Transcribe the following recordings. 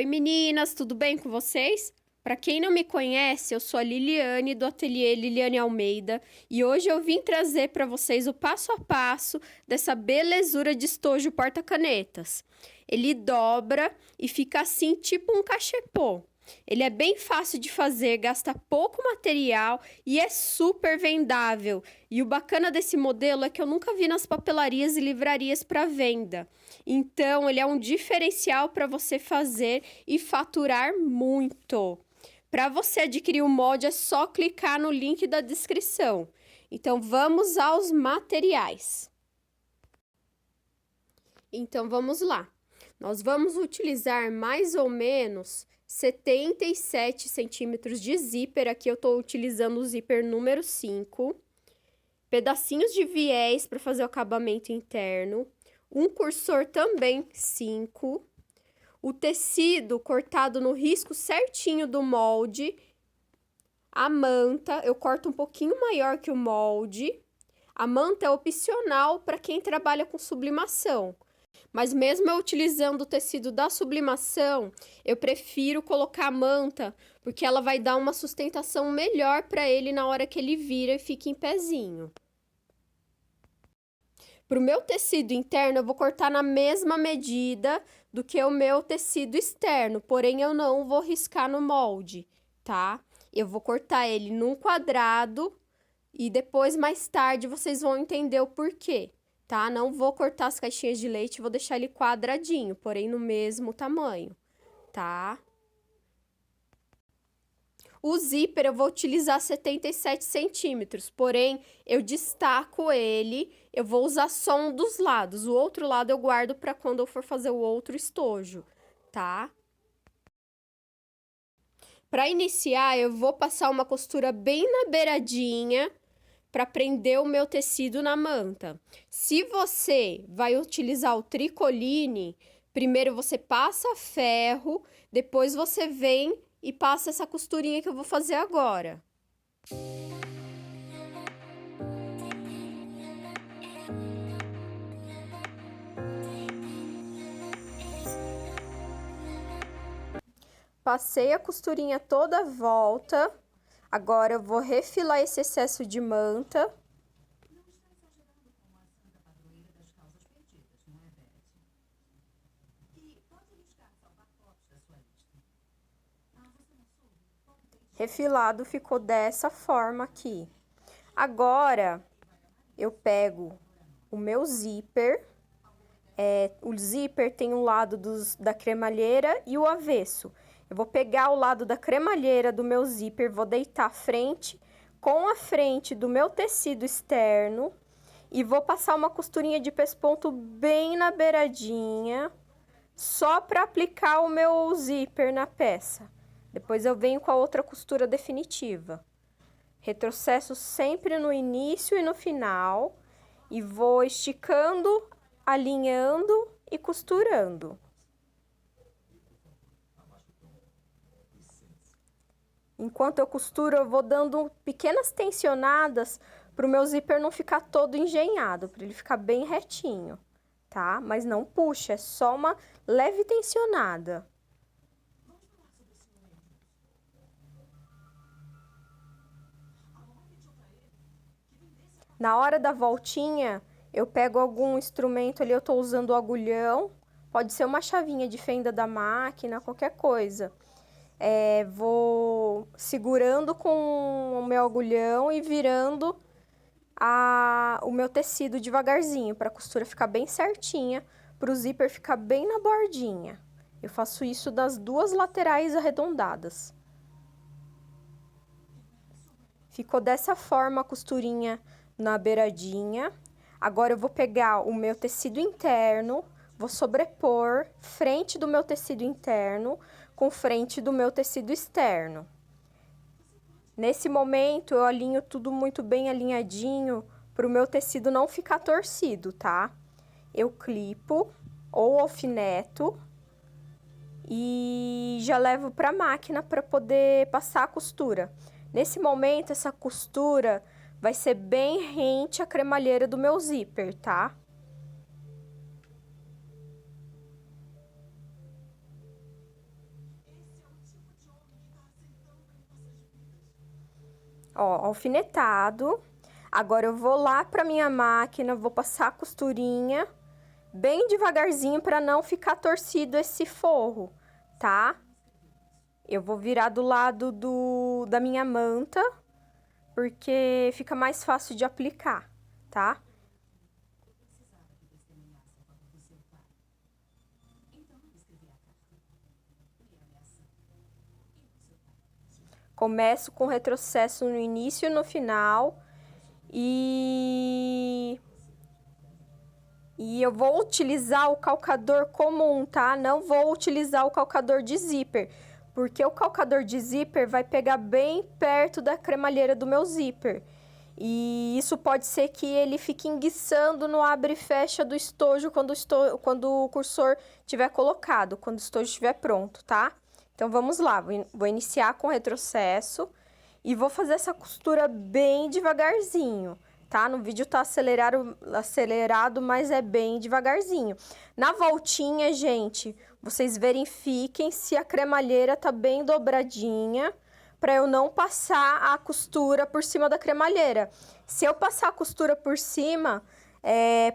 Oi meninas, tudo bem com vocês? Para quem não me conhece, eu sou a Liliane do ateliê Liliane Almeida e hoje eu vim trazer para vocês o passo a passo dessa belezura de estojo porta-canetas. Ele dobra e fica assim tipo um cachepô. Ele é bem fácil de fazer, gasta pouco material e é super vendável. E o bacana desse modelo é que eu nunca vi nas papelarias e livrarias para venda. Então, ele é um diferencial para você fazer e faturar muito. Para você adquirir o molde, é só clicar no link da descrição. Então, vamos aos materiais. Então, vamos lá. Nós vamos utilizar mais ou menos 77 centímetros de zíper. Aqui eu estou utilizando o zíper número 5. Pedacinhos de viés para fazer o acabamento interno. Um cursor também 5. O tecido cortado no risco certinho do molde. A manta, eu corto um pouquinho maior que o molde. A manta é opcional para quem trabalha com sublimação. Mas mesmo eu utilizando o tecido da sublimação, eu prefiro colocar a manta, porque ela vai dar uma sustentação melhor para ele na hora que ele vira e fica em pezinho. Para o meu tecido interno, eu vou cortar na mesma medida do que o meu tecido externo, porém eu não vou riscar no molde, tá? Eu vou cortar ele num quadrado e depois, mais tarde, vocês vão entender o porquê. Tá? Não vou cortar as caixinhas de leite, vou deixar ele quadradinho, porém no mesmo tamanho, tá? O zíper eu vou utilizar 77 centímetros, porém eu destaco ele, eu vou usar só um dos lados, o outro lado eu guardo para quando eu for fazer o outro estojo, tá? Para iniciar, eu vou passar uma costura bem na beiradinha, para prender o meu tecido na manta. Se você vai utilizar o tricoline, primeiro você passa ferro, depois você vem e passa essa costurinha que eu vou fazer agora. Passei a costurinha toda a volta. Agora eu vou refilar esse excesso de manta. Refilado ficou dessa forma aqui. Agora, eu pego o meu zíper. O zíper tem um lado da cremalheira e o avesso. Eu vou pegar o lado da cremalheira do meu zíper, vou deitar a frente com a frente do meu tecido externo e vou passar uma costurinha de pesponto bem na beiradinha, só para aplicar o meu zíper na peça. Depois eu venho com a outra costura definitiva. Retrocesso sempre no início e no final e vou esticando, alinhando e costurando. Enquanto eu costuro, eu vou dando pequenas tensionadas para o meu zíper não ficar todo engenhado, para ele ficar bem retinho, tá? Mas não puxa, é só uma leve tensionada. Na hora da voltinha, eu pego algum instrumento ali, eu tô usando o agulhão, pode ser uma chavinha de fenda da máquina, qualquer coisa. Vou segurando com o meu agulhão e virando o meu tecido devagarzinho, para a costura ficar bem certinha, para o zíper ficar bem na bordinha. Eu faço isso das duas laterais arredondadas. Ficou dessa forma a costurinha na beiradinha. Agora eu vou pegar o meu tecido interno, vou sobrepor frente do meu tecido interno com frente do meu tecido externo. Nesse momento eu alinho tudo muito bem alinhadinho para o meu tecido não ficar torcido, tá? Eu clipo ou alfineto e já levo para a máquina para poder passar a costura. Nesse momento, essa costura vai ser bem rente à cremalheira do meu zíper, tá? Ó, alfinetado. Agora eu vou lá pra minha máquina, vou passar a costurinha bem devagarzinho para não ficar torcido esse forro, tá? Eu vou virar do lado da minha manta, porque fica mais fácil de aplicar, tá? Começo com retrocesso no início e no final. E eu vou utilizar o calcador comum, tá? Não vou utilizar o calcador de zíper, porque o calcador de zíper vai pegar bem perto da cremalheira do meu zíper. E isso pode ser que ele fique enguiçando no abre e fecha do estojo quando o cursor estiver colocado, quando o estojo estiver pronto, tá? Então, vamos lá. Vou iniciar com retrocesso e vou fazer essa costura bem devagarzinho, tá? No vídeo tá acelerado, mas é bem devagarzinho. Na voltinha, gente, vocês verifiquem se a cremalheira tá bem dobradinha, para eu não passar a costura por cima da cremalheira. Se eu passar a costura por cima,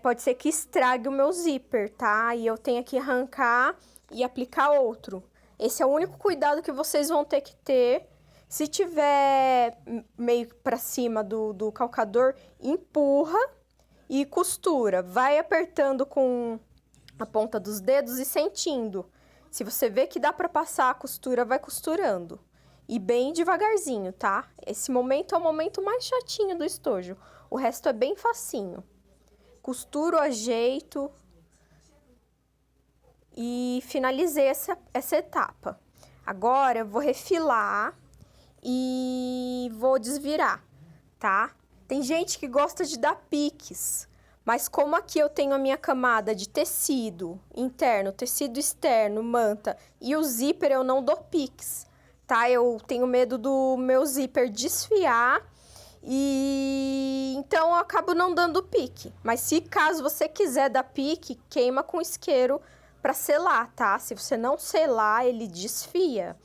pode ser que estrague o meu zíper, tá? E eu tenho que arrancar e aplicar outro. Esse é o único cuidado que vocês vão ter que ter. Se tiver meio para cima do calcador, empurra e costura. Vai apertando com a ponta dos dedos e sentindo. Se você vê que dá para passar a costura, vai costurando. E bem devagarzinho, tá? Esse momento é o momento mais chatinho do estojo. O resto é bem facinho. Costuro, ajeito e finalizei essa etapa. Agora eu vou refilar e vou desvirar, tá? Tem gente que gosta de dar piques, mas como aqui eu tenho a minha camada de tecido interno, tecido externo, manta e o zíper, eu não dou piques, tá? Eu tenho medo do meu zíper desfiar e então eu acabo não dando pique. Mas se caso você quiser dar pique, queima com isqueiro para selar, tá? Se você não selar, ele desfia.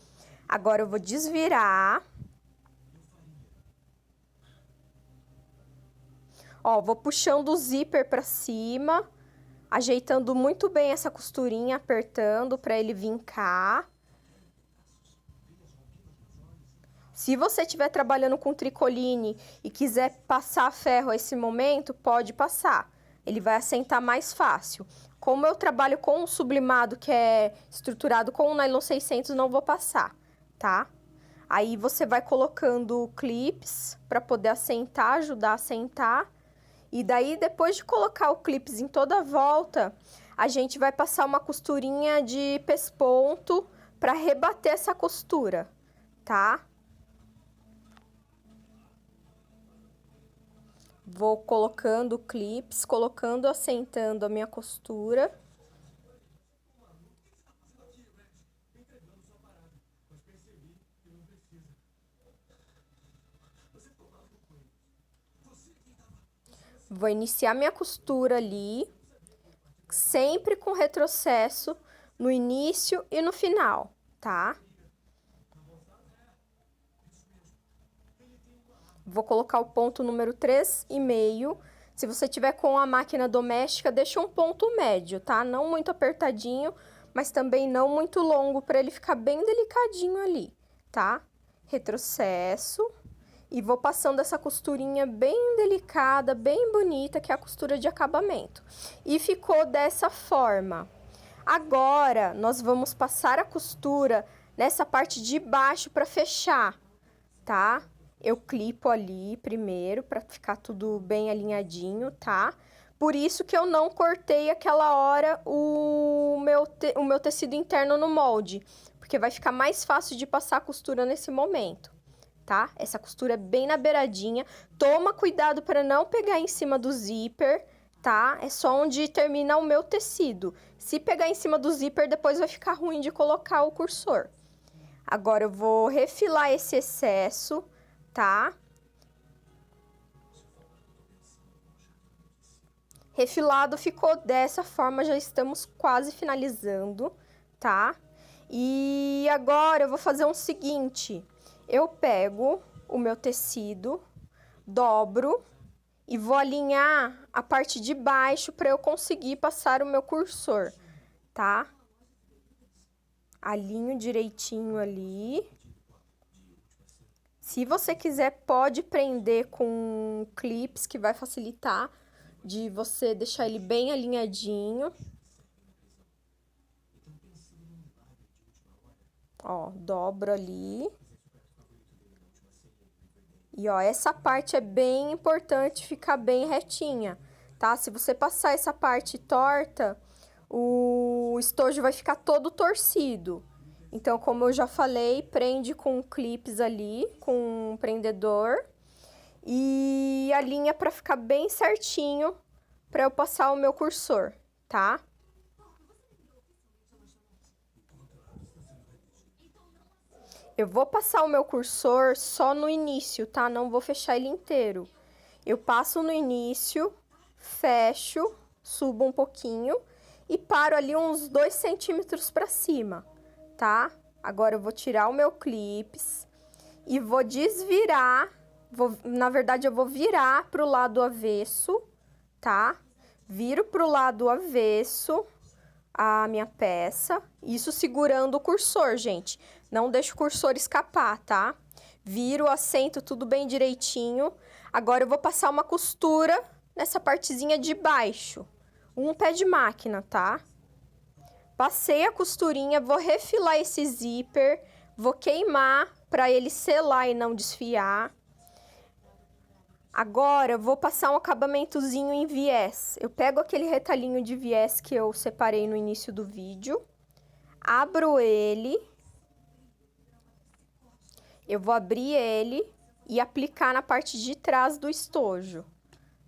Agora eu vou desvirar. Ó, vou puxando o zíper para cima, ajeitando muito bem essa costurinha, apertando para ele vincar. Se você estiver trabalhando com tricoline e quiser passar ferro a esse momento, pode passar. Ele vai assentar mais fácil. Como eu trabalho com um sublimado que é estruturado com o nylon 600, não vou passar, tá? Aí você vai colocando clips para poder assentar, ajudar a assentar. E daí, depois de colocar o clips em toda a volta, a gente vai passar uma costurinha de pesponto para rebater essa costura, tá? Vou colocando clips, colocando, assentando a minha costura. Vou iniciar minha costura ali, sempre com retrocesso no início e no final, tá? Vou colocar o ponto número 3,5. Se você tiver com a máquina doméstica, deixa um ponto médio, tá? Não muito apertadinho, mas também não muito longo, para ele ficar bem delicadinho ali, tá? Retrocesso. E vou passando essa costurinha bem delicada, bem bonita, que é a costura de acabamento. E ficou dessa forma. Agora, nós vamos passar a costura nessa parte de baixo para fechar, tá? Eu clipo ali primeiro para ficar tudo bem alinhadinho, tá? Por isso que eu não cortei aquela hora o meu tecido interno no molde, porque vai ficar mais fácil de passar a costura nesse momento, tá? Essa costura é bem na beiradinha. Toma cuidado para não pegar em cima do zíper, tá? É só onde termina o meu tecido. Se pegar em cima do zíper, depois vai ficar ruim de colocar o cursor. Agora eu vou refilar esse excesso, tá? Refilado ficou dessa forma, já estamos quase finalizando, tá? E agora eu vou fazer o seguinte, eu pego o meu tecido, dobro e vou alinhar a parte de baixo para eu conseguir passar o meu cursor, tá? Alinho direitinho ali. Se você quiser, pode prender com clips, que vai facilitar de você deixar ele bem alinhadinho. Ó, dobro ali. E, ó, essa parte é bem importante ficar bem retinha, tá? Se você passar essa parte torta, o estojo vai ficar todo torcido. Então, como eu já falei, prende com clips ali, com um prendedor. E alinha pra ficar bem certinho pra eu passar o meu cursor, tá? Eu vou passar o meu cursor só no início, tá? Não vou fechar ele inteiro. Eu passo no início, fecho, subo um pouquinho e paro ali uns 2 centímetros pra cima, tá? Agora eu vou tirar o meu clips e vou desvirar, na verdade eu vou virar pro lado avesso, tá? Viro pro lado avesso a minha peça, isso segurando o cursor, gente. Não deixa o cursor escapar, tá? Viro, assento tudo bem direitinho. Agora eu vou passar uma costura nessa partezinha de baixo. Um pé de máquina, tá? Passei a costurinha, vou refilar esse zíper, vou queimar para ele selar e não desfiar. Agora, eu vou passar um acabamentozinho em viés. Eu pego aquele retalhinho de viés que eu separei no início do vídeo, abro ele, eu vou abrir ele e aplicar na parte de trás do estojo,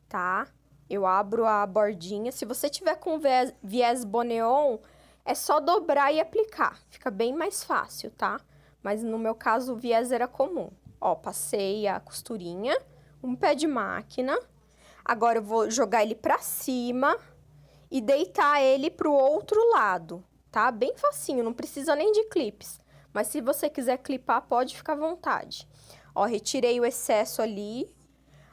tá? Eu abro a bordinha. Se você tiver com viés boneon, é só dobrar e aplicar. Fica bem mais fácil, tá? Mas no meu caso, o viés era comum. Ó, passei a costurinha, um pé de máquina. Agora eu vou jogar ele pra cima e deitar ele pro outro lado, tá? Bem facinho, não precisa nem de clips. Mas se você quiser clipar, pode ficar à vontade. Ó, retirei o excesso ali.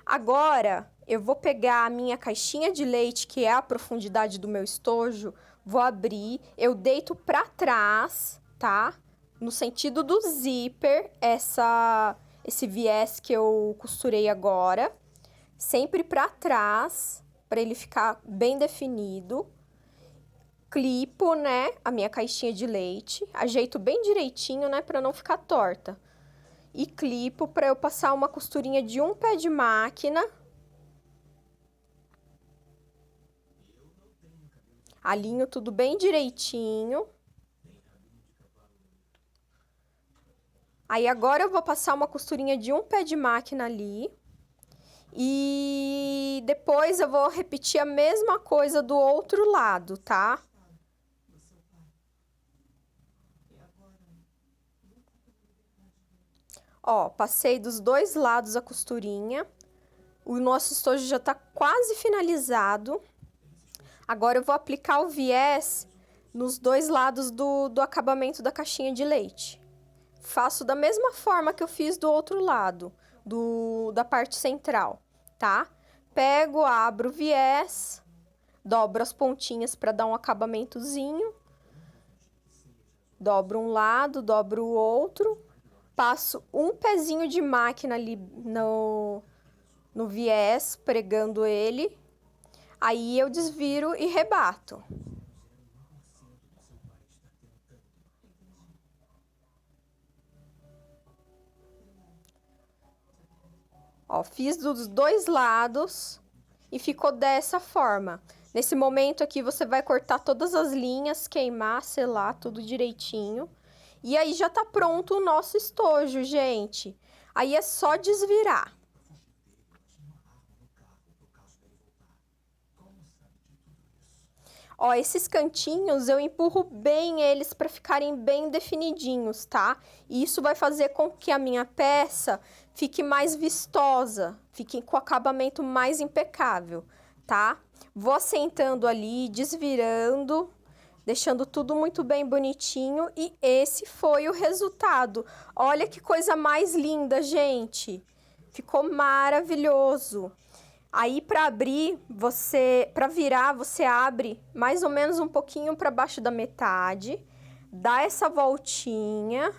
Agora, eu vou pegar a minha caixinha de leite, que é a profundidade do meu estojo, vou abrir, eu deito pra trás, tá? No sentido do zíper, esse viés que eu costurei agora, sempre pra trás, pra ele ficar bem definido. Clipo, né, a minha caixinha de leite, ajeito bem direitinho, né, pra não ficar torta. E clipo pra eu passar uma costurinha de um pé de máquina. Alinho tudo bem direitinho. Aí agora eu vou passar uma costurinha de um pé de máquina ali. E depois eu vou repetir a mesma coisa do outro lado, tá? Ó, passei dos dois lados a costurinha. O nosso estojo já tá quase finalizado. Agora eu vou aplicar o viés nos dois lados do acabamento da caixinha de leite. Faço da mesma forma que eu fiz do outro lado, da parte central, tá? Pego, abro o viés, dobro as pontinhas para dar um acabamentozinho. Dobro um lado, dobro o outro. Passo um pezinho de máquina ali no viés, pregando ele. Aí eu desviro e rebato. Ó, fiz dos dois lados e ficou dessa forma. Nesse momento aqui você vai cortar todas as linhas, queimar, selar tudo direitinho. E aí já tá pronto o nosso estojo, gente. Aí é só desvirar. Ó, esses cantinhos eu empurro bem eles para ficarem bem definidinhos, tá? E isso vai fazer com que a minha peça fique mais vistosa, fique com o acabamento mais impecável, tá? Vou assentando ali, desvirando, deixando tudo muito bem bonitinho. E esse foi o resultado. Olha que coisa mais linda, gente. Ficou maravilhoso. Aí, para abrir, para virar, você abre mais ou menos um pouquinho para baixo da metade, dá essa voltinha.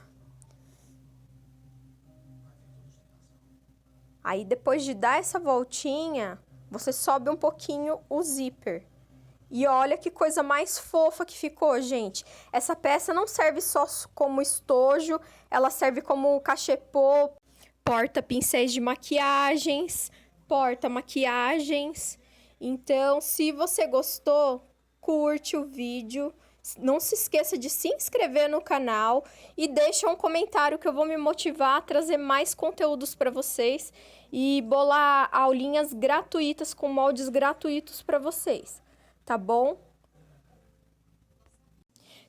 Aí, depois de dar essa voltinha, você sobe um pouquinho o zíper. E olha que coisa mais fofa que ficou, gente. Essa peça não serve só como estojo, ela serve como cachepô, porta-pincéis de maquiagens, porta-maquiagens. Então, se você gostou, curte o vídeo. Não se esqueça de se inscrever no canal e deixa um comentário que eu vou me motivar a trazer mais conteúdos para vocês e bolar aulinhas gratuitas com moldes gratuitos para vocês, tá bom?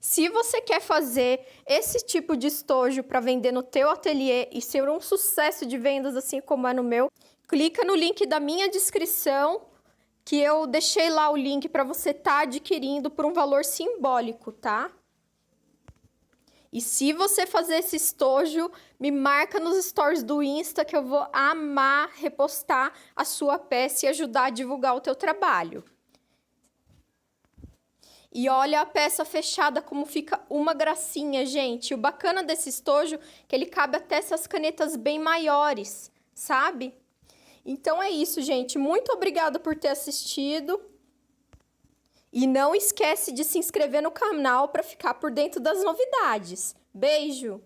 Se você quer fazer esse tipo de estojo para vender no teu ateliê e ser um sucesso de vendas assim como é no meu, clica no link da minha descrição, que eu deixei lá o link para você estar adquirindo por um valor simbólico, tá? E se você fazer esse estojo, me marca nos stories do Insta que eu vou amar repostar a sua peça e ajudar a divulgar o teu trabalho. E olha a peça fechada como fica uma gracinha, gente. O bacana desse estojo é que ele cabe até essas canetas bem maiores, sabe? Então é isso, gente. Muito obrigada por ter assistido. E não esquece de se inscrever no canal para ficar por dentro das novidades. Beijo!